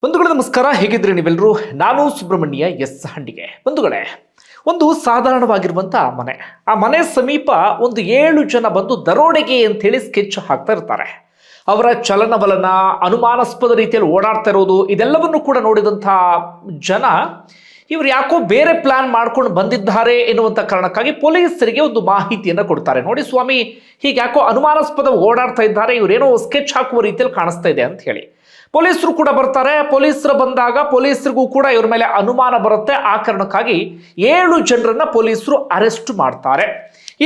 ಬಂಧುಗಳೇ ನಮಸ್ಕಾರ, ಹೇಗಿದ್ರಿ ನೀವೆಲ್ಲರೂ? ನಾನು ಸುಬ್ರಹ್ಮಣ್ಯ ಎಸ್ ಹಂಡಿಗೆ. ಬಂಧುಗಳೇ, ಒಂದು ಸಾಧಾರಣವಾಗಿರುವಂತಹ ಮನೆ, ಆ ಮನೆ ಸಮೀಪ ಒಂದು 7 ಜನ ಬಂದು ದರೋಡೆಗೆ ಅಂತೇಳಿ ಸ್ಕೆಚ್ ಹಾಕ್ತಾ ಇರ್ತಾರೆ. ಅವರ ಚಲನವಲನ ಅನುಮಾನಾಸ್ಪದ ರೀತಿಯಲ್ಲಿ ಓಡಾಡ್ತಾ ಇರೋದು ಇದೆಲ್ಲವನ್ನು ಕೂಡ ನೋಡಿದಂತಹ ಜನ ಇವರು ಯಾಕೋ ಬೇರೆ ಪ್ಲಾನ್ ಮಾಡ್ಕೊಂಡು ಬಂದಿದ್ದಾರೆ ಎನ್ನುವಂಥ ಕಾರಣಕ್ಕಾಗಿ ಪೊಲೀಸರಿಗೆ ಒಂದು ಮಾಹಿತಿಯನ್ನು ಕೊಡ್ತಾರೆ. ನೋಡಿ ಸ್ವಾಮಿ, ಹೀಗೆ ಯಾಕೋ ಅನುಮಾನಾಸ್ಪದ ಓಡಾಡ್ತಾ ಇದ್ದಾರೆ, ಇವರೇನೋ ಸ್ಕೆಚ್ ಹಾಕುವ ರೀತಿಯಲ್ಲಿ ಕಾಣಿಸ್ತಾ ಇದೆ ಅಂತ ಹೇಳಿ ಪೊಲೀಸರು ಕೂಡ ಬರ್ತಾರೆ. ಪೊಲೀಸರು ಬಂದಾಗ ಪೊಲೀಸರಿಗೂ ಕೂಡ ಇವ್ರ ಮೇಲೆ ಅನುಮಾನ ಬರುತ್ತೆ. ಆ ಕಾರಣಕ್ಕಾಗಿ 7 ಜನರನ್ನ ಪೊಲೀಸರು ಅರೆಸ್ಟ್ ಮಾಡ್ತಾರೆ.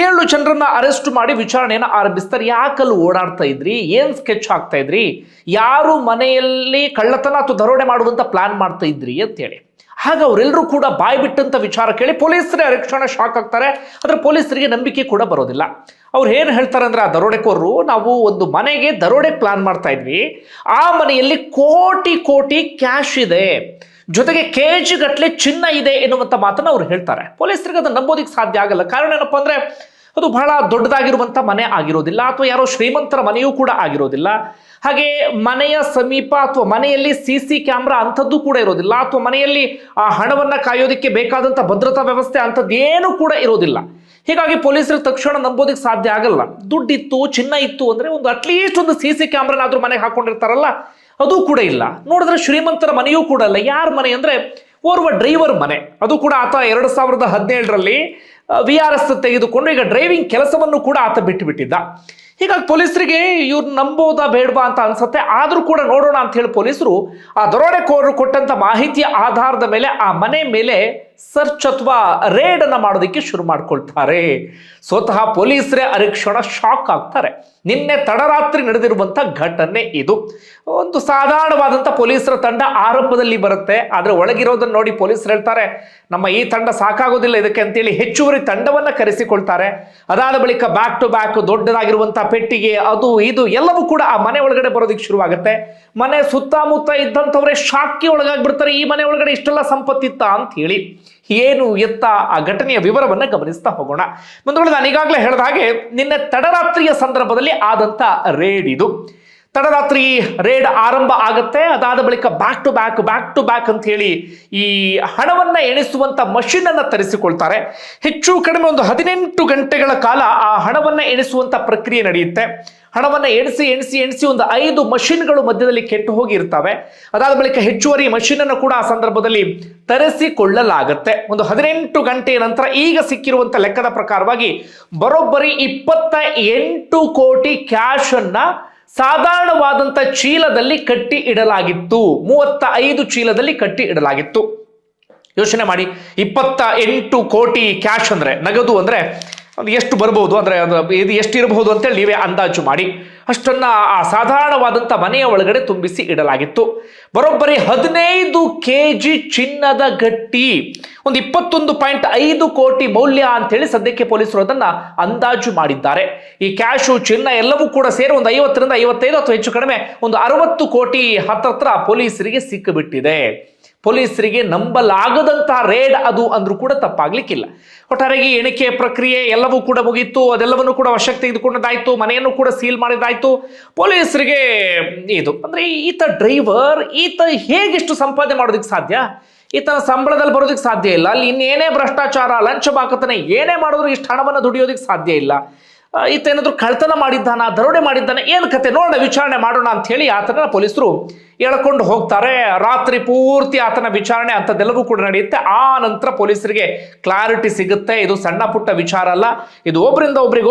7 ಜನರನ್ನ ಅರೆಸ್ಟ್ ಮಾಡಿ ವಿಚಾರಣೆಯನ್ನು ಆರಂಭಿಸ್ತಾರೆ. ಯಾಕಲ್ಲಿ ಓಡಾಡ್ತಾ ಇದ್ರಿ, ಏನ್ ಸ್ಕೆಚ್ ಹಾಕ್ತಾ ಇದ್ರಿ, ಯಾರು ಮನೆಯಲ್ಲಿ ಕಳ್ಳತನ ಅಥವಾ ದರೋಡೆ ಮಾಡುವಂತ ಪ್ಲಾನ್ ಮಾಡ್ತಾ ಇದ್ರಿ ಅಂತ ಹೇಳಿ. ಆಗ ಅವರೆಲ್ಲರೂ ಕೂಡ ಬಾಯಿ ಬಿಟ್ಟಂತ ವಿಚಾರ ಕೇಳಿ ಪೊಲೀಸರೇ ಅರೆಕ್ಷಣೆ ಶಾಕ್ ಆಗ್ತಾರೆ. ಆದ್ರೆ ಪೊಲೀಸರಿಗೆ ನಂಬಿಕೆ ಕೂಡ ಬರೋದಿಲ್ಲ. ಅವ್ರು ಏನು ಹೇಳ್ತಾರೆ ಅಂದ್ರೆ, ಆ ದರೋಡೆಕೋರರು ನಾವು ಒಂದು ಮನೆಗೆ ದರೋಡೆ ಪ್ಲಾನ್ ಮಾಡ್ತಾ ಇದ್ವಿ, ಆ ಮನೆಯಲ್ಲಿ ಕೋಟಿ ಕೋಟಿ ಕ್ಯಾಶ್ ಇದೆ, ಜೊತೆಗೆ ಕೆಜಿ ಗಟ್ಟಲೆ ಚಿನ್ನ ಇದೆ ಎನ್ನುವಂತ ಮಾತನ್ನ ಅವ್ರು ಹೇಳ್ತಾರೆ. ಪೊಲೀಸರಿಗೆ ಅದನ್ನ ನಂಬೋದಿಕ್ಕೆ ಸಾಧ್ಯ ಆಗಲ್ಲ. ಕಾರಣ ಏನಪ್ಪಾ ಅಂದ್ರೆ, ಅದು ಬಹಳ ದೊಡ್ಡದಾಗಿರುವಂತ ಮನೆ ಆಗಿರೋದಿಲ್ಲ, ಅಥವಾ ಯಾರೋ ಶ್ರೀಮಂತರ ಮನೆಯೂ ಕೂಡ ಆಗಿರೋದಿಲ್ಲ. ಹಾಗೆ ಮನೆಯ ಸಮೀಪ ಅಥವಾ ಮನೆಯಲ್ಲಿ CC ಕ್ಯಾಮ್ರಾ ಅಂಥದ್ದು ಕೂಡ ಇರೋದಿಲ್ಲ, ಅಥವಾ ಮನೆಯಲ್ಲಿ ಆ ಹಣವನ್ನ ಕಾಯೋದಕ್ಕೆ ಬೇಕಾದಂತ ಭದ್ರತಾ ವ್ಯವಸ್ಥೆ ಅಂಥದ್ದು ಏನು ಕೂಡ ಇರೋದಿಲ್ಲ. ಹೀಗಾಗಿ ಪೊಲೀಸರು ತಕ್ಷಣ ನಂಬೋದಕ್ಕೆ ಸಾಧ್ಯ ಆಗಲ್ಲ. ದುಡ್ಡಿತ್ತು, ಚಿನ್ನ ಇತ್ತು ಅಂದ್ರೆ ಒಂದು ಅಟ್ಲೀಸ್ಟ್ ಒಂದು CC ಕ್ಯಾಮ್ರಾನಾದ್ರೂ ಮನೆಗೆ ಹಾಕೊಂಡಿರ್ತಾರಲ್ಲ, ಅದು ಕೂಡ ಇಲ್ಲ. ನೋಡಿದ್ರೆ ಶ್ರೀಮಂತರ ಮನೆಯೂ ಕೂಡ ಅಲ್ಲ. ಯಾರ ಮನೆ ಅಂದ್ರೆ ಓರ್ವ ಡ್ರೈವರ್ ಮನೆ. ಅದು ಕೂಡ ಆತ 2017ರಲ್ಲಿ VRS ತೆಗೆದುಕೊಂಡು ಈಗ ಡ್ರೈವಿಂಗ್ ಕೆಲಸವನ್ನು ಕೂಡ ಆತ ಬಿಟ್ಟಿದ್ದ. ಹೀಗಾಗಿ ಪೊಲೀಸರಿಗೆ ಇವ್ರು ನಂಬೋದಾ ಬೇಡವಾ ಅಂತ ಅನ್ಸುತ್ತೆ. ಆದ್ರೂ ಕೂಡ ನೋಡೋಣ ಅಂತ ಹೇಳಿ ಪೊಲೀಸರು ಆ ದರೋಡೆಕೋರರು ಕೊಟ್ಟಂತ ಮಾಹಿತಿಯ ಆಧಾರದ ಮೇಲೆ ಆ ಮನೆ ಮೇಲೆ ಸರ್ಚ್ ಅಥವಾ ರೇಡ್ ಅನ್ನ ಮಾಡೋದಕ್ಕೆ ಶುರು ಮಾಡ್ಕೊಳ್ತಾರೆ. ಸ್ವತಃ ಪೊಲೀಸರೇ ಅರಿಕ್ಷಣ ಶಾಕ್ ಆಗ್ತಾರೆ. ನಿನ್ನೆ ತಡರಾತ್ರಿ ನಡೆದಿರುವಂತ ಘಟನೆ ಇದು. ಒಂದು ಸಾಧಾರಣವಾದಂತ ಪೊಲೀಸರ ತಂಡ ಆರಂಭದಲ್ಲಿ ಬರುತ್ತೆ. ಆದ್ರೆ ಒಳಗಿರೋದನ್ನ ನೋಡಿ ಪೊಲೀಸರು ಹೇಳ್ತಾರೆ, ನಮ್ಮ ಈ ತಂಡ ಸಾಕಾಗೋದಿಲ್ಲ ಇದಕ್ಕೆ ಅಂತೇಳಿ ಹೆಚ್ಚುವರಿ ತಂಡವನ್ನ ಕರೆಸಿಕೊಳ್ತಾರೆ. ಅದಾದ ಬಳಿಕ ಬ್ಯಾಕ್ ಟು ಬ್ಯಾಕ್ ದೊಡ್ಡದಾಗಿರುವಂತಹ ಪೆಟ್ಟಿಗೆ, ಅದು ಇದು ಎಲ್ಲವೂ ಕೂಡ ಆ ಮನೆ ಒಳಗಡೆ ಬರೋದಿಕ್ಕೆ ಶುರುವಾಗುತ್ತೆ. ಮನೆ ಸುತ್ತಮುತ್ತ ಇದ್ದಂಥವ್ರೆ ಶಾಕ್ಗೆ ಒಳಗಾಗ್ಬಿಡ್ತಾರೆ. ಈ ಮನೆ ಒಳಗಡೆ ಇಷ್ಟೆಲ್ಲ ಸಂಪತ್ತಿತ್ತ ಅಂತ ಹೇಳಿ. ಏನು ಎತ್ತ ಆ ಘಟನೆಯ ವಿವರವನ್ನ ಗಮನಿಸ್ತಾ ಹೋಗೋಣ. ಬಂಧುಗಳೇ, ನಾನು ಈಗಾಗಲೇ ಹೇಳಿದ ಹಾಗೆ ನಿನ್ನೆ ತಡರಾತ್ರಿಯ ಸಂದರ್ಭದಲ್ಲಿ ಆದಂತ ರೇಡ್ ಇದು. ತಡರಾತ್ರಿ ರೇಡ್ ಆರಂಭ ಆಗತ್ತೆ. ಅದಾದ ಬಳಿಕ ಬ್ಯಾಕ್ ಟು ಬ್ಯಾಕ್ ಅಂತ ಹೇಳಿ ಈ ಹಣವನ್ನ ಎಣಿಸುವಂತ ಮಷಿನ್ ಅನ್ನ ತರಿಸಿಕೊಳ್ತಾರೆ. ಹೆಚ್ಚು ಕಡಿಮೆ ಒಂದು 18 ಗಂಟೆಗಳ ಕಾಲ ಆ ಹಣವನ್ನ ಎಣಿಸುವಂತ ಪ್ರಕ್ರಿಯೆ ನಡೆಯುತ್ತೆ. ಹಣವನ್ನ ಎಣಿಸಿ ಒಂದು 5 ಮಷಿನ್ಗಳು ಮಧ್ಯದಲ್ಲಿ ಕೆಟ್ಟು ಹೋಗಿರ್ತವೆ. ಅದಾದ ಬಳಿಕ ಹೆಚ್ಚುವರಿ ಮಷಿನ್ ಅನ್ನು ಕೂಡ ಆ ಸಂದರ್ಭದಲ್ಲಿ ತರಿಸಿಕೊಳ್ಳಲಾಗತ್ತೆ. ಒಂದು 18 ಗಂಟೆಯ ನಂತರ ಈಗ ಸಿಕ್ಕಿರುವಂತ ಲೆಕ್ಕದ ಪ್ರಕಾರವಾಗಿ ಬರೋಬ್ಬರಿ 28 ಕೋಟಿ ಕ್ಯಾಶ್ ಅನ್ನ ಸಾಧಾರಣವಾದಂತ ಚೀಲದಲ್ಲಿ ಕಟ್ಟಿ ಇಡಲಾಗಿತ್ತು. 35 ಚೀಲದಲ್ಲಿ ಕಟ್ಟಿ ಇಡಲಾಗಿತ್ತು. ಯೋಚನೆ ಮಾಡಿ, 28 ಕೋಟಿ ಕ್ಯಾಶ್ ಅಂದ್ರೆ, ನಗದು ಅಂದ್ರೆ ಎಷ್ಟು ಬರಬಹುದು ಅಂದ್ರೆ ಇದು ಎಷ್ಟು ಇರಬಹುದು ಅಂತೇಳಿ ನೀವೇ ಅಂದಾಜು ಮಾಡಿ. ಅಷ್ಟನ್ನ ಆ ಸಾಧಾರಣವಾದಂತ ಮನೆಯ ಒಳಗಡೆ ತುಂಬಿಸಿ ಇಡಲಾಗಿತ್ತು. ಬರೋಬ್ಬರಿ 15 ಕೆಜಿ ಚಿನ್ನದ ಗಟ್ಟಿ, ಒಂದು 21.5 ಕೋಟಿ ಮೌಲ್ಯ ಅಂತೇಳಿ ಸದ್ಯಕ್ಕೆ ಪೊಲೀಸರು ಅದನ್ನ ಅಂದಾಜು ಮಾಡಿದ್ದಾರೆ. ಈ ಕ್ಯಾಶು, ಚಿನ್ನ ಎಲ್ಲವೂ ಕೂಡ ಸೇರಿ ಒಂದು 50ರಿಂದ 55 ಅಥವಾ ಹೆಚ್ಚು ಕಡಿಮೆ ಒಂದು 60 ಕೋಟಿ ಹತ್ತತ್ರ ಪೊಲೀಸರಿಗೆ ಸಿಕ್ಕಿಬಿಟ್ಟಿದೆ. ಪೊಲೀಸರಿಗೆ ನಂಬಲಾಗದಂತಹ ರೇಡ್ ಅದು ಅಂದ್ರೂ ಕೂಡ ತಪ್ಪಾಗ್ಲಿಕ್ಕಿಲ್ಲ. ಒಟ್ಟಾರೆಯಾಗಿ ಎಣಿಕೆ ಪ್ರಕ್ರಿಯೆ ಎಲ್ಲವೂ ಕೂಡ ಮುಗಿತ್ತು. ಅದೆಲ್ಲವನ್ನು ಕೂಡ ವಶಕ್ಕೆ ತೆಗೆದುಕೊಂಡದಾಯ್ತು. ಮನೆಯನ್ನು ಕೂಡ ಸೀಲ್ ಮಾಡಿದಾಯ್ತು. ಪೊಲೀಸರಿಗೆ ಇದು ಅಂದ್ರೆ, ಈತ ಡ್ರೈವರ್, ಈತ ಹೇಗಿಷ್ಟು ಸಂಪಾದನೆ ಮಾಡೋದಕ್ಕೆ ಸಾಧ್ಯ? ಈತನ ಸಂಬಳದಲ್ಲಿ ಬರೋದಕ್ಕೆ ಸಾಧ್ಯ ಇಲ್ಲ. ಅಲ್ಲಿ ಇನ್ನೇನೇ ಭ್ರಷ್ಟಾಚಾರ, ಲಂಚ ಬಾಕತನ ಏನೇ ಮಾಡಿದ್ರು ಇಷ್ಟು ಹಣವನ್ನು ದುಡಿಯೋದಕ್ಕೆ ಸಾಧ್ಯ ಇಲ್ಲ. ಈತ ಏನಾದ್ರು ಕಳ್ತನ ಮಾಡಿದ್ದಾನ, ದರೋಡೆ ಮಾಡಿದ್ದಾನೆ, ಏನು ಕತೆ ನೋಡೋಣ, ವಿಚಾರಣೆ ಮಾಡೋಣ ಅಂತ ಹೇಳಿ ಆತನ ಪೊಲೀಸರು ಎಳ್ಕೊಂಡು ಹೋಗ್ತಾರೆ. ರಾತ್ರಿ ಪೂರ್ತಿ ಆತನ ವಿಚಾರಣೆ ಅಂಥದ್ದೆಲ್ಲವೂ ಕೂಡ ನಡೆಯುತ್ತೆ. ಆ ನಂತರ ಪೊಲೀಸರಿಗೆ ಕ್ಲಾರಿಟಿ ಸಿಗುತ್ತೆ. ಇದು ಸಣ್ಣ ಪುಟ್ಟ ವಿಚಾರ ಅಲ್ಲ, ಇದು ಒಬ್ಬರಿಂದ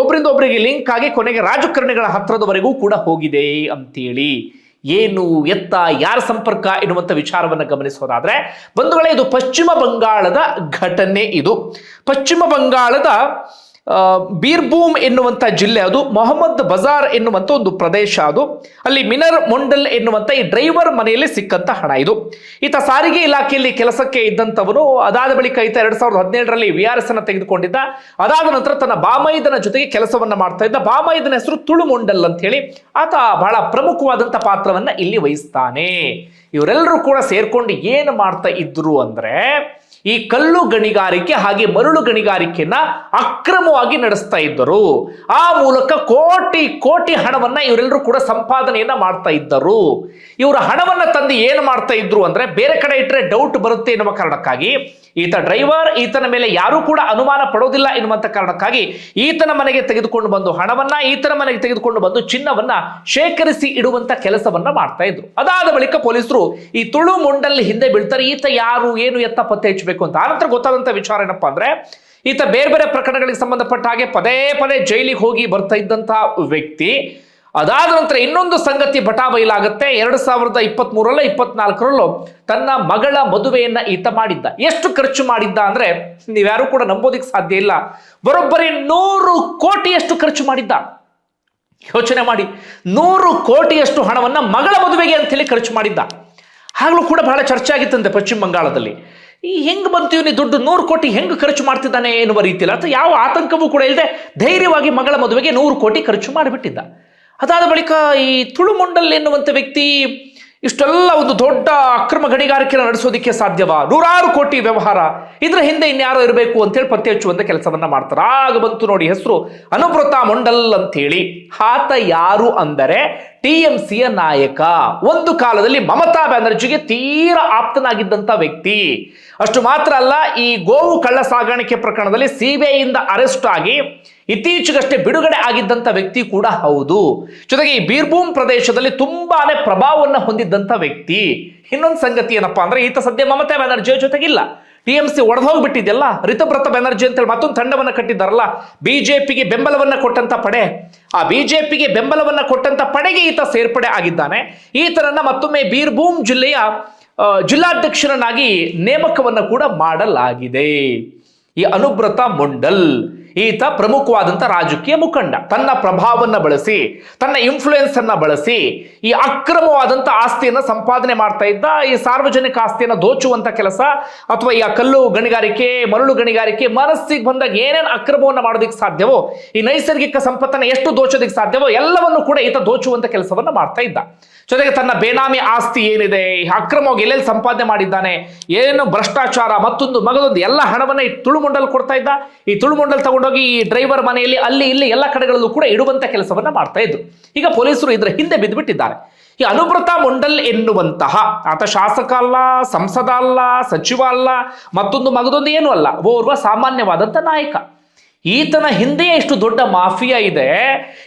ಒಬ್ಬರಿಗೆ ಲಿಂಕ್ ಆಗಿ ಕೊನೆಗೆ ರಾಜಕಾರಣಿಗಳ ಹತ್ರದವರೆಗೂ ಕೂಡ ಹೋಗಿದೆ ಅಂತೇಳಿ. ಏನು ಎತ್ತ ಯಾರ ಸಂಪರ್ಕ ಎನ್ನುವಂತ ವಿಚಾರವನ್ನು ಗಮನಿಸೋದಾದ್ರೆ, ಬಂಧುಗಳೇ, ಇದು ಪಶ್ಚಿಮ ಬಂಗಾಳದ ಘಟನೆ. ಇದು ಪಶ್ಚಿಮ ಬಂಗಾಳದ ಬೀರ್ಭೂಮ್ ಎನ್ನುವಂತ ಜಿಲ್ಲೆ. ಅದು ಮೊಹಮ್ಮದ್ ಬಜಾರ್ ಎನ್ನುವಂತ ಒಂದು ಪ್ರದೇಶ. ಅದು ಅಲ್ಲಿ ಮಿನರ್ ಮೊಂಡಲ್ ಎನ್ನುವಂತ ಈ ಡ್ರೈವರ್ ಮನೆಯಲ್ಲಿ ಸಿಕ್ಕಂತ ಹಣ ಇದು. ಈತ ಸಾರಿಗೆ ಇಲಾಖೆಯಲ್ಲಿ ಕೆಲಸಕ್ಕೆ ಇದ್ದಂಥವನು. ಅದಾದ ಬಳಿಕ ಈತ 2017ರಲ್ಲಿ VRS ಅನ್ನು ತೆಗೆದುಕೊಂಡಿದ್ದ. ಅದಾದ ನಂತರ ತನ್ನ ಬಾಮೈದನ ಜೊತೆಗೆ ಕೆಲಸವನ್ನ ಮಾಡ್ತಾ ಇದ್ದ. ಬಾಮೈದನ ಹೆಸರು ತುಳು ಮೊಂಡಲ್ ಅಂತ ಹೇಳಿ. ಆತ ಬಹಳ ಪ್ರಮುಖವಾದಂತ ಪಾತ್ರವನ್ನ ಇಲ್ಲಿ ವಹಿಸ್ತಾನೆ. ಇವರೆಲ್ಲರೂ ಕೂಡ ಸೇರ್ಕೊಂಡು ಏನು ಮಾಡ್ತಾ ಇದ್ರು ಅಂದ್ರೆ, ಈ ಕಲ್ಲು ಗಣಿಗಾರಿಕೆ ಹಾಗೆ ಮರಳು ಗಣಿಗಾರಿಕೆಯನ್ನ ಅಕ್ರಮವಾಗಿ ನಡೆಸ್ತಾ ಇದ್ದರು. ಆ ಮೂಲಕ ಕೋಟಿ ಕೋಟಿ ಹಣವನ್ನ ಇವರೆಲ್ಲರೂ ಕೂಡ ಸಂಪಾದನೆಯನ್ನ ಮಾಡ್ತಾ ಇದ್ದರು. ಇವರ ಹಣವನ್ನ ತಂದು ಏನು ಮಾಡ್ತಾ ಇದ್ರು ಅಂದ್ರೆ ಬೇರೆ ಕಡೆ ಇಟ್ಟರೆ ಡೌಟ್ ಬರುತ್ತೆ ಎನ್ನುವ ಕಾರಣಕ್ಕಾಗಿ ಈತ ಡ್ರೈವರ್, ಈತನ ಮೇಲೆ ಯಾರೂ ಕೂಡ ಅನುಮಾನ ಪಡೋದಿಲ್ಲ ಎನ್ನುವಂತ ಕಾರಣಕ್ಕಾಗಿ ಈತನ ಮನೆಗೆ ತೆಗೆದುಕೊಂಡು ಬಂದು ಹಣವನ್ನ, ಈತನ ಮನೆಗೆ ತೆಗೆದುಕೊಂಡು ಬಂದು ಚಿನ್ನವನ್ನ ಶೇಖರಿಸಿ ಇಡುವಂತ ಕೆಲಸವನ್ನ ಮಾಡ್ತಾ ಇದ್ರು. ಅದಾದ ಬಳಿಕ ಪೊಲೀಸರು ಈ ತುಳು ಮುಂಡಲ್ಲಿ ಹಿಂದೆ ಬೀಳ್ತಾರೆ. ಈತ ಯಾರು, ಏನು ಎತ್ತ ಪತ್ತೆ ಹಚ್ಚಬೇಕು ಅಂತ. ಆನಂತರ ಗೊತ್ತಾದಂತ ವಿಚಾರ ಏನಪ್ಪಾ ಅಂದ್ರೆ ಈತ ಬೇರೆ ಬೇರೆ ಪ್ರಕರಣಗಳಿಗೆ ಸಂಬಂಧಪಟ್ಟ ಹಾಗೆ ಪದೇ ಪದೇ ಜೈಲಿಗೆ ಹೋಗಿ ಬರ್ತಾ ಇದ್ದಂತ ವ್ಯಕ್ತಿ. ಅದಾದ ನಂತರ ಇನ್ನೊಂದು ಸಂಗತಿ ಬಟಾಬೈಲಾಗುತ್ತೆ. 2023 24 ತನ್ನ ಮಗಳ ಮದುವೆಯನ್ನ ಈತ ಮಾಡಿದ್ದ. ಎಷ್ಟು ಖರ್ಚು ಮಾಡಿದ್ದ ಅಂದ್ರೆ ನೀವ್ಯಾರು ಕೂಡ ನಂಬೋದಿಕ್ ಸಾಧ್ಯ ಇಲ್ಲ. ಬರೋಬ್ಬರಿ 100 ಕೋಟಿಯಷ್ಟು ಖರ್ಚು ಮಾಡಿದ್ದ. ಯೋಚನೆ ಮಾಡಿ, 100 ಕೋಟಿಯಷ್ಟು ಹಣವನ್ನ ಮಗಳ ಮದುವೆಗೆ ಅಂತೇಳಿ ಖರ್ಚು ಮಾಡಿದ್ದ. ಆಗ್ಲೂ ಕೂಡ ಬಹಳ ಚರ್ಚೆ ಆಗಿತ್ತಂತೆ ಪಶ್ಚಿಮ ಬಂಗಾಳದಲ್ಲಿ. ಈ ಹೆಂಗ್ ಬಂತು ಇವನಿ ದುಡ್ಡು, 100 ಕೋಟಿ ಹೆಂಗ್ ಖರ್ಚು ಮಾಡ್ತಿದ್ದಾನೆ ಎನ್ನುವ ರೀತಿಯಲ್ಲಿ, ಅಥವಾ ಯಾವ ಆತಂಕವೂ ಕೂಡ ಇಲ್ಲದೆ ಧೈರ್ಯವಾಗಿ ಮಗಳ ಮದುವೆಗೆ 100 ಕೋಟಿ ಖರ್ಚು ಮಾಡಿಬಿಟ್ಟಿದ್ದ. ಅದಾದ ಬಳಿಕ ಈ ತುಳು ಮುಂಡಲ್ ಎನ್ನುವಂತ ವ್ಯಕ್ತಿ ಇಷ್ಟೆಲ್ಲ ಒಂದು ದೊಡ್ಡ ಅಕ್ರಮ ಗಣಿಗಾರಿಕೆಯನ್ನು ನಡೆಸೋದಿಕ್ಕೆ ಸಾಧ್ಯವಾ? 100 ಕೋಟಿ ವ್ಯವಹಾರ, ಇದ್ರ ಹಿಂದೆ ಇನ್ಯಾರೋ ಇರಬೇಕು ಅಂತೇಳಿ ಪತ್ತೆ ಹಚ್ಚುವಂತ ಕೆಲಸವನ್ನ ಮಾಡ್ತಾರೆ. ಆಗ ಬಂತು ನೋಡಿ ಹೆಸರು ಅನುಬ್ರತ ಮುಂಡಲ್ ಅಂತೇಳಿ. ಆತ ಯಾರು ಅಂದರೆ TMCಯ ನಾಯಕ. ಒಂದು ಕಾಲದಲ್ಲಿ ಮಮತಾ ಬ್ಯಾನರ್ಜಿಗೆ ತೀರಾ ಆಪ್ತನಾಗಿದ್ದಂತ ವ್ಯಕ್ತಿ. ಅಷ್ಟು ಮಾತ್ರ ಅಲ್ಲ, ಈ ಗೋವು ಕಳ್ಳ ಸಾಗಾಣಿಕೆ ಪ್ರಕರಣದಲ್ಲಿ CBIಯಿಂದ ಅರೆಸ್ಟ್ ಆಗಿ ಇತ್ತೀಚೆಗಷ್ಟೇ ಬಿಡುಗಡೆ ಆಗಿದ್ದಂತ ವ್ಯಕ್ತಿ ಕೂಡ ಹೌದು. ಜೊತೆಗೆ ಈ ಬೀರ್ಭೂಮ್ ಪ್ರದೇಶದಲ್ಲಿ ತುಂಬಾನೇ ಪ್ರಭಾವವನ್ನು ಹೊಂದಿದ್ದಂತ ವ್ಯಕ್ತಿ. ಇನ್ನೊಂದು ಸಂಗತಿ ಏನಪ್ಪಾ ಅಂದ್ರೆ ಈತ ಸದ್ಯ ಮಮತಾ ಬ್ಯಾನರ್ಜಿಯ ಜೊತೆಗಿಲ್ಲ. TMC ಒಡೆದೋಗ್ಬಿಟ್ಟಿದೆಯಲ್ಲ, ರಿತುಬ್ರತ ಬ್ಯಾನರ್ಜಿ ಅಂತೇಳಿ ಮತ್ತೊಂದು ತಂಡವನ್ನ ಕಟ್ಟಿದ್ದಾರಲ್ಲ, ಬಿಜೆಪಿಗೆ ಬೆಂಬಲವನ್ನ ಕೊಟ್ಟಂತ ಪಡೆ. ಆ ಬಿಜೆಪಿಗೆ ಬೆಂಬಲವನ್ನ ಕೊಟ್ಟಂತ ಪಡೆಗೆ ಈತ ಸೇರ್ಪಡೆ ಆಗಿದ್ದಾನೆ. ಈತನನ್ನ ಮತ್ತೊಮ್ಮೆ ಬೀರ್ಭೂಮ್ ಜಿಲ್ಲೆಯ ಜಿಲ್ಲಾಧ್ಯಕ್ಷರನ್ನಾಗಿ ನೇಮಕವನ್ನ ಕೂಡ ಮಾಡಲಾಗಿದೆ. ಈ ಅನುಬ್ರತ ಮುಂಡಲ್ ಈತ ಪ್ರಮುಖವಾದಂತ ರಾಜಕೀಯ ಮುಖಂಡ. ತನ್ನ ಪ್ರಭಾವವನ್ನು ಬಳಸಿ, ತನ್ನ ಇನ್ಫ್ಲೂಯೆನ್ಸ್ ಅನ್ನ ಬಳಸಿ ಈ ಅಕ್ರಮವಾದಂತ ಆಸ್ತಿಯನ್ನ ಸಂಪಾದನೆ ಮಾಡ್ತಾ ಇದ್ದ. ಈ ಸಾರ್ವಜನಿಕ ಆಸ್ತಿಯನ್ನ ದೋಚುವಂತ ಕೆಲಸ, ಅಥವಾ ಈ ಕಲ್ಲು ಗಣಿಗಾರಿಕೆ, ಮರಳು ಗಣಿಗಾರಿಕೆ, ಮನಸ್ಸಿಗೆ ಬಂದಾಗ ಏನೇನು ಅಕ್ರಮವನ್ನ ಮಾಡೋದಕ್ಕೆ ಸಾಧ್ಯವೋ, ಈ ನೈಸರ್ಗಿಕ ಸಂಪತ್ತನ್ನ ಎಷ್ಟು ದೋಚೋದಕ್ಕೆ ಸಾಧ್ಯವೋ ಎಲ್ಲವನ್ನು ಕೂಡ ಈತ ದೋಚುವಂತ ಕೆಲಸವನ್ನ ಮಾಡ್ತಾ ಇದ್ದ. ಜೊತೆಗೆ ತನ್ನ ಬೇನಾಮಿ ಆಸ್ತಿ ಏನಿದೆ, ಅಕ್ರಮವಾಗಿ ಎಲ್ಲೆಲ್ಲಿ ಸಂಪಾದನೆ ಮಾಡಿದ್ದಾನೆ, ಏನು ಭ್ರಷ್ಟಾಚಾರ, ಮತ್ತೊಂದು ಮಗದೊಂದು ಎಲ್ಲ ಹಣವನ್ನ ಈ ತುಳು ಮುಂಡಲ್ ಕೊಡ್ತಾ ಇದ್ದ. ಈ ತುಳು ಮುಂಡಲ್ ತಗೊಂಡೋಗಿ ಈ ಡ್ರೈವರ್ ಮನೆಯಲ್ಲಿ ಅಲ್ಲಿ ಇಲ್ಲಿ ಎಲ್ಲ ಕಡೆಗಳಲ್ಲೂ ಕೂಡ ಇಡುವಂತ ಕೆಲಸವನ್ನ ಮಾಡ್ತಾ ಇದ್ರು. ಈಗ ಪೊಲೀಸರು ಇದರ ಹಿಂದೆ ಬಿದ್ದುಬಿಟ್ಟಿದ್ದಾರೆ. ಈ ಅನುಬ್ರತ ಮುಂಡಲ್ ಎನ್ನುವಂತಹ ಆತ ಶಾಸಕ ಅಲ್ಲ, ಸಂಸದ ಅಲ್ಲ, ಸಚಿವ ಅಲ್ಲ, ಮತ್ತೊಂದು ಮಗದೊಂದು ಏನು ಅಲ್ಲ, ಓರ್ವ ಸಾಮಾನ್ಯವಾದಂತ ನಾಯಕ. ಈತನ ಹಿಂದೆಯೇ ಇಷ್ಟು ದೊಡ್ಡ ಮಾಫಿಯಾ ಇದೆ,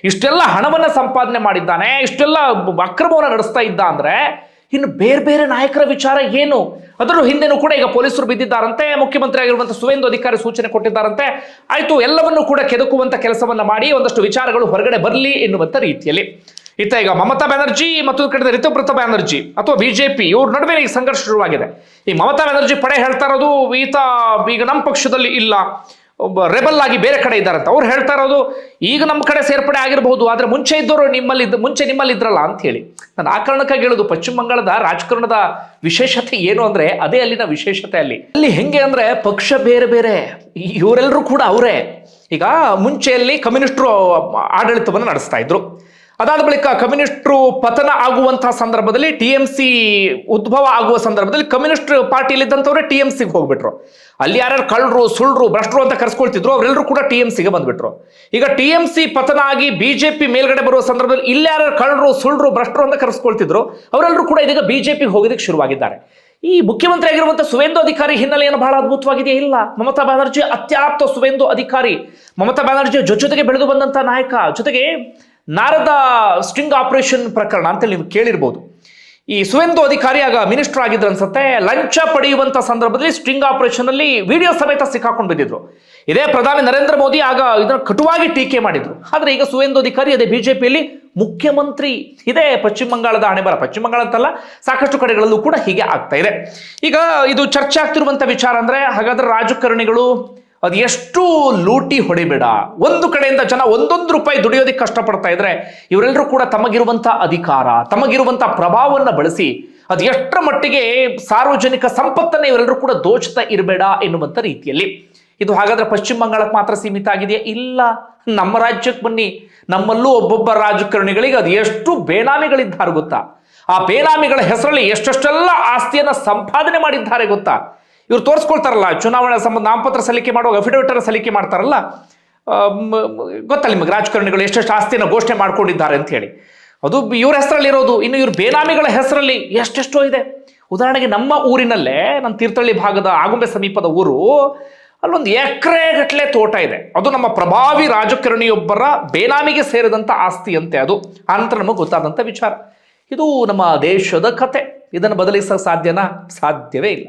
ಇಷ್ಟೆಲ್ಲ ಹಣವನ್ನ ಸಂಪಾದನೆ ಮಾಡಿದ್ದಾನೆ, ಇಷ್ಟೆಲ್ಲ ಅಕ್ರಮವನ್ನು ನಡೆಸ್ತಾ ಇದ್ದ ಅಂದ್ರೆ ಇನ್ನು ಬೇರೆ ಬೇರೆ ನಾಯಕರ ವಿಚಾರ ಏನು? ಅದರ ಹಿಂದೆನೂ ಕೂಡ ಈಗ ಪೊಲೀಸರು ಬಿದ್ದಿದ್ದಾರಂತೆ. ಮುಖ್ಯಮಂತ್ರಿ ಆಗಿರುವಂತಹ ಸುವೇಂದು ಅಧಿಕಾರಿ ಸೂಚನೆ ಕೊಟ್ಟಿದ್ದಾರಂತೆ. ಆಯ್ತು, ಎಲ್ಲವನ್ನೂ ಕೂಡ ಕೆದಕುವಂತ ಕೆಲಸವನ್ನ ಮಾಡಿ ಒಂದಷ್ಟು ವಿಚಾರಗಳು ಹೊರಗಡೆ ಬರಲಿ ಎನ್ನುವಂತ ರೀತಿಯಲ್ಲಿ ಈಗ ಮಮತಾ ಬ್ಯಾನರ್ಜಿ ಮತ್ತೊಂದು ಕಡೆ ರಿತುಬ್ರತ ಬ್ಯಾನರ್ಜಿ ಅಥವಾ ಬಿಜೆಪಿ ಇವ್ರ ನಡುವೆ ಈಗ ಸಂಘರ್ಷ ಶುರುವಾಗಿದೆ. ಈ ಮಮತಾ ಬ್ಯಾನರ್ಜಿ ಪಡೆ ಹೇಳ್ತಾ ಇರೋದು ಈತ ಈಗ ನಮ್ಮ ಪಕ್ಷದಲ್ಲಿ ಇಲ್ಲ, ಒಬ್ಬ ರೆಬಲ್ ಆಗಿ ಬೇರೆ ಕಡೆ ಇದ್ದಾರಂತ. ಅವ್ರು ಹೇಳ್ತಾ ಇರೋದು ಈಗ ನಮ್ಮ ಕಡೆ ಸೇರ್ಪಡೆ ಆಗಿರಬಹುದು, ಆದ್ರೆ ಮುಂಚೆ ಇದ್ದವರು ನಿಮ್ಮಲ್ಲಿ ಇದ್ರಲ್ಲ ಅಂತ ಹೇಳಿ. ನಾನು ಆ ಕಾರಣಕ್ಕಾಗಿ ಹೇಳೋದು ಪಶ್ಚಿಮ ಬಂಗಾಳದ ರಾಜಕಾರಣದ ವಿಶೇಷತೆ ಏನು ಅಂದ್ರೆ ಅದೇ ಅಲ್ಲಿನ ವಿಶೇಷತೆ. ಅಲ್ಲಿ ಹೆಂಗೆ ಅಂದ್ರೆ ಪಕ್ಷ ಬೇರೆ ಬೇರೆ, ಇವರೆಲ್ಲರೂ ಕೂಡ ಅವರೇ. ಈಗ ಮುಂಚೆಯಲ್ಲಿ ಕಮ್ಯುನಿಸ್ಟರು ಆಡಳಿತವನ್ನು ನಡೆಸ್ತಾ ಇದ್ರು. ಅದಾದ ಬಳಿಕ ಕಮ್ಯುನಿಸ್ಟರು ಪತನ ಆಗುವಂತಹ ಸಂದರ್ಭದಲ್ಲಿ TMC ಉದ್ಭವ ಆಗುವ ಸಂದರ್ಭದಲ್ಲಿ ಕಮ್ಯುನಿಸ್ಟ್ ಪಾರ್ಟಿಯಲ್ಲಿದ್ದಂಥವ್ರೆ TMCಗೆ ಹೋಗ್ಬಿಟ್ರು. ಅಲ್ಲಿ ಯಾರ್ಯಾರು ಕಳ್ಳರು, ಸುಳ್ಳು, ಭ್ರಷ್ಟರು ಅಂತ ಕರ್ಸ್ಕೊಳ್ತಿದ್ರು ಅವರೆಲ್ಲರೂ ಕೂಡ TMCಗೆ ಬಂದ್ಬಿಟ್ರು. ಈಗ TMC ಪತನ ಆಗಿ ಬಿಜೆಪಿ ಮೇಲ್ಗಡೆ ಬರುವ ಸಂದರ್ಭದಲ್ಲಿ ಇಲ್ಲಿ ಯಾರ್ಯಾರು ಕಳ್ಳರು, ಸುಳ್ಳು, ಭ್ರಷ್ಟರು ಅಂತ ಕರ್ಸ್ಕೊಳ್ತಿದ್ರು ಅವರೆಲ್ಲರೂ ಕೂಡ ಇದೀಗ ಬಿಜೆಪಿಗೆ ಹೋಗೋದಕ್ಕೆ ಶುರುವಾಗಿದ್ದಾರೆ. ಈ ಮುಖ್ಯಮಂತ್ರಿ ಆಗಿರುವಂತಹ ಸುವೇಂದು ಅಧಿಕಾರಿ ಹಿನ್ನೆಲೆಯನ್ನು ಬಹಳ ಅದ್ಭುತವಾಗಿದೆಯಾ? ಇಲ್ಲ. ಮಮತಾ ಬ್ಯಾನರ್ಜಿ ಅತ್ಯಾಪ್ತ ಸುವೇಂದು ಅಧಿಕಾರಿ, ಮಮತಾ ಬ್ಯಾನರ್ಜಿ ಜೊತೆಗೆ ಬೆಳೆದು ಬಂದಂತ ನಾಯಕ. ಜೊತೆಗೆ ನಾರದ ಸ್ಟ್ರಿಂಗ್ ಆಪರೇಷನ್ ಪ್ರಕರಣ ಅಂತ ನೀವು ಕೇಳಿರ್ಬೋದು. ಈ ಸುವೇಂದು ಅಧಿಕಾರಿ ಆಗ ಮಿನಿಸ್ಟರ್ ಆಗಿದ್ರು ಅನ್ಸುತ್ತೆ. ಲಂಚ ಪಡೆಯುವಂತ ಸಂದರ್ಭದಲ್ಲಿ ಸ್ಟ್ರಿಂಗ್ ಆಪರೇಷನ್ ಅಲ್ಲಿ ವಿಡಿಯೋ ಸಮೇತ ಸಿಕ್ಕಾಕೊಂಡು ಬಿದ್ದಿದ್ರು. ಇದೇ ಪ್ರಧಾನಿ ನರೇಂದ್ರ ಮೋದಿ ಆಗ ಇದನ್ನು ಕಟುವಾಗಿ ಟೀಕೆ ಮಾಡಿದ್ರು. ಆದ್ರೆ ಈಗ ಸುವೇಂದು ಅಧಿಕಾರಿ ಅದೇ ಬಿಜೆಪಿಯಲ್ಲಿ ಮುಖ್ಯಮಂತ್ರಿ. ಇದೇ ಪಶ್ಚಿಮ ಬಂಗಾಳದ ಹಣೆಬರ. ಪಶ್ಚಿಮ ಬಂಗಾಳ ಅಂತಲ್ಲ, ಸಾಕಷ್ಟು ಕಡೆಗಳಲ್ಲೂ ಕೂಡ ಹೀಗೆ ಆಗ್ತಾ ಇದೆ. ಈಗ ಇದು ಚರ್ಚೆ ಆಗ್ತಿರುವಂತ ವಿಚಾರ ಅಂದ್ರೆ ಹಾಗಾದ್ರೆ ರಾಜಕಾರಣಿಗಳು ಅದು ಎಷ್ಟು ಲೂಟಿ ಹೊಡಿಬೇಡ. ಒಂದು ಕಡೆಯಿಂದ ಜನ ಒಂದೊಂದು ರೂಪಾಯಿ ದುಡಿಯೋದಕ್ಕೆ ಕಷ್ಟಪಡ್ತಾ ಇದ್ರೆ ಇವರೆಲ್ಲರೂ ಕೂಡ ತಮಗಿರುವಂತ ಅಧಿಕಾರ, ತಮಗಿರುವಂತ ಪ್ರಭಾವವನ್ನು ಬಳಸಿ ಅದು ಎಷ್ಟರ ಮಟ್ಟಿಗೆ ಸಾರ್ವಜನಿಕ ಸಂಪತ್ತನ್ನ ಇವರೆಲ್ಲರೂ ಕೂಡ ದೋಚ್ತಾ ಇರಬೇಡ ಎನ್ನುವಂತ ರೀತಿಯಲ್ಲಿ. ಇದು ಹಾಗಾದ್ರೆ ಪಶ್ಚಿಮ ಬಂಗಾಳಕ್ಕೆ ಮಾತ್ರ ಸೀಮಿತ ಆಗಿದೆಯಾ? ಇಲ್ಲ. ನಮ್ಮ ರಾಜ್ಯಕ್ಕೆ ಬನ್ನಿ, ನಮ್ಮಲ್ಲೂ ಒಬ್ಬೊಬ್ಬ ರಾಜಕಾರಣಿಗಳಿಗೆ ಅದು ಎಷ್ಟು ಬೇನಾಮಿಗಳಿದ್ದಾರೆ ಗೊತ್ತಾ? ಆ ಬೇನಾಮಿಗಳ ಹೆಸರಲ್ಲಿ ಎಷ್ಟೆಷ್ಟೆಲ್ಲ ಆಸ್ತಿಯನ್ನ ಸಂಪಾದನೆ ಮಾಡಿದ್ದಾರೆ ಗೊತ್ತಾ? ಇವ್ರು ತೋರಿಸ್ಕೊಳ್ತಾರಲ್ಲ, ಚುನಾವಣಾ ಸಂಬಂಧ ನಾಮಪತ್ರ ಸಲ್ಲಿಕೆ ಮಾಡುವಾಗ ಅಫಿಡವಿಟ್ ಸಲ್ಲಿಕೆ ಮಾಡ್ತಾರಲ್ಲ, ಗೊತ್ತಲ್ಲ ನಿಮಗೆ, ರಾಜಕಾರಣಿಗಳು ಎಷ್ಟೆಷ್ಟು ಆಸ್ತಿನ ಘೋಷಣೆ ಮಾಡ್ಕೊಂಡಿದ್ದಾರೆ ಅಂತ ಹೇಳಿ. ಅದು ಇವ್ರ ಹೆಸರಲ್ಲಿ ಇರೋದು. ಇನ್ನು ಇವ್ರ ಬೇನಾಮಿಗಳ ಹೆಸರಲ್ಲಿ ಎಷ್ಟೆಷ್ಟೋ ಇದೆ. ಉದಾಹರಣೆಗೆ ನಮ್ಮ ಊರಿನಲ್ಲೇ, ನಮ್ಮ ತೀರ್ಥಹಳ್ಳಿ ಭಾಗದ ಆಗುಂಬೆ ಸಮೀಪದ ಊರು, ಅಲ್ಲೊಂದು ಎಕರೆಗಟ್ಟಲೆ ತೋಟ ಇದೆ. ಅದು ನಮ್ಮ ಪ್ರಭಾವಿ ರಾಜಕಾರಣಿಯೊಬ್ಬರ ಬೇನಾಮಿಗೆ ಸೇರಿದಂಥ ಆಸ್ತಿ ಅಂತೆ ಅದು. ಆನಂತರ ನಮಗೆ ಗೊತ್ತಾದಂಥ ವಿಚಾರ. ಇದು ನಮ್ಮ ದೇಶದ ಕತೆ. ಇದನ್ನು ಬದಲಿಸೋಕೆ ಸಾಧ್ಯನಾ? ಸಾಧ್ಯವೇ ಇಲ್ಲ.